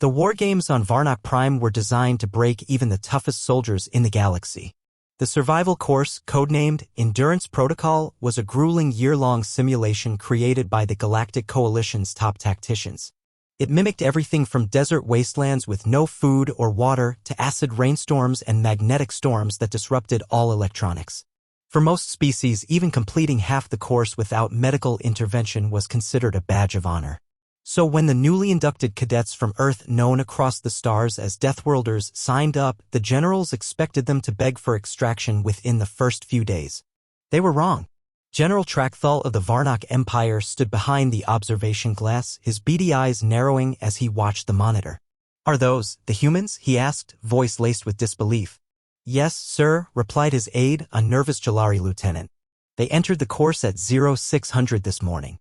The war games on Varnock Prime were designed to break even the toughest soldiers in the galaxy. The survival course, codenamed Endurance Protocol, was a grueling year-long simulation created by the Galactic Coalition's top tacticians. It mimicked everything from desert wastelands with no food or water to acid rainstorms and magnetic storms that disrupted all electronics. For most species, even completing half the course without medical intervention was considered a badge of honor. So when the newly inducted cadets from Earth, known across the stars as Deathworlders, signed up, the generals expected them to beg for extraction within the first few days. They were wrong. General Trackthal of the Varnock Empire stood behind the observation glass, his beady eyes narrowing as he watched the monitor. "Are those the humans?" he asked, voice laced with disbelief. "Yes, sir," replied his aide, a nervous Jalari lieutenant. "They entered the course at 0600 this morning."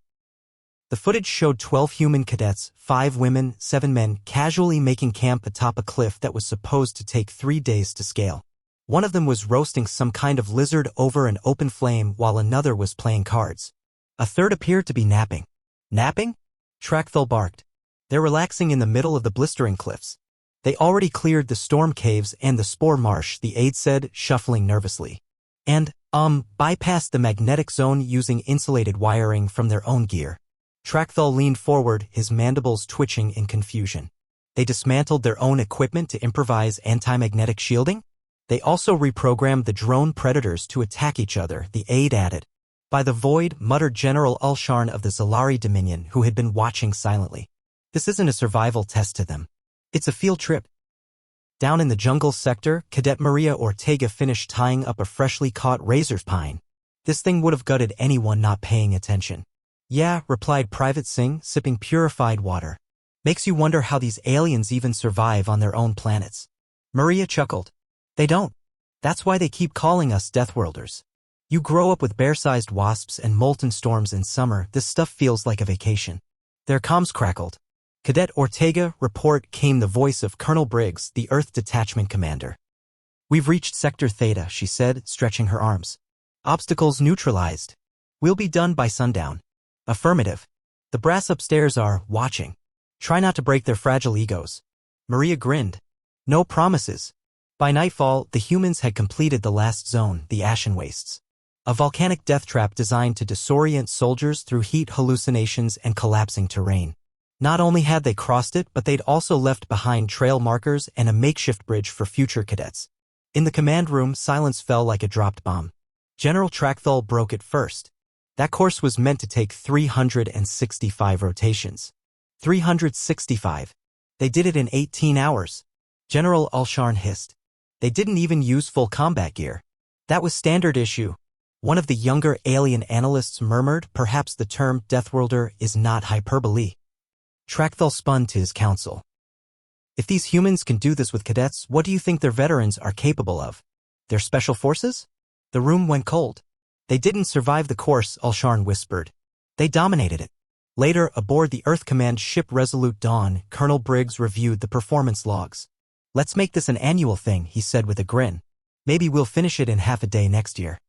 The footage showed 12 human cadets, 5 women, 7 men, casually making camp atop a cliff that was supposed to take 3 days to scale. One of them was roasting some kind of lizard over an open flame while another was playing cards. A third appeared to be napping. "Napping?" Trackthal barked. "They're relaxing in the middle of the blistering cliffs. They already cleared the storm caves and the spore marsh," the aide said, shuffling nervously. "And, bypassed the magnetic zone using insulated wiring from their own gear." Trackthal leaned forward, his mandibles twitching in confusion. "They dismantled their own equipment to improvise anti-magnetic shielding? They also reprogrammed the drone predators to attack each other," the aide added. "By the void," muttered General Ulsharn of the Zalari Dominion, who had been watching silently. "This isn't a survival test to them. It's a field trip." Down in the jungle sector, Cadet Maria Ortega finished tying up a freshly caught razor's pine. This thing would have gutted anyone not paying attention. "Yeah," replied Private Singh, sipping purified water. "Makes you wonder how these aliens even survive on their own planets." Maria chuckled. "They don't. That's why they keep calling us Deathworlders. You grow up with bear-sized wasps and molten storms in summer, this stuff feels like a vacation." Their comms crackled. "Cadet Ortega, report," came the voice of Colonel Briggs, the Earth Detachment Commander. "We've reached Sector Theta," she said, stretching her arms. "Obstacles neutralized. We'll be done by sundown." "Affirmative. The brass upstairs are watching. Try not to break their fragile egos." Maria grinned. "No promises." By nightfall, the humans had completed the last zone, the Ashen Wastes. A volcanic death trap designed to disorient soldiers through heat hallucinations and collapsing terrain. Not only had they crossed it, but they'd also left behind trail markers and a makeshift bridge for future cadets. In the command room, silence fell like a dropped bomb. General Trackthal broke it first. That course was meant to take 365 rotations. 365. They did it in 18 hours. General Ulsharn hissed. They didn't even use full combat gear. That was standard issue. One of the younger alien analysts murmured, perhaps the term Deathworlder is not hyperbole. Trackthal spun to his counsel. "If these humans can do this with cadets, what do you think their veterans are capable of? Their special forces?" The room went cold. "They didn't survive the course," Ulsharn whispered. "They dominated it." Later, aboard the Earth Command ship Resolute Dawn, Colonel Briggs reviewed the performance logs. "Let's make this an annual thing," he said with a grin. "Maybe we'll finish it in half a day next year."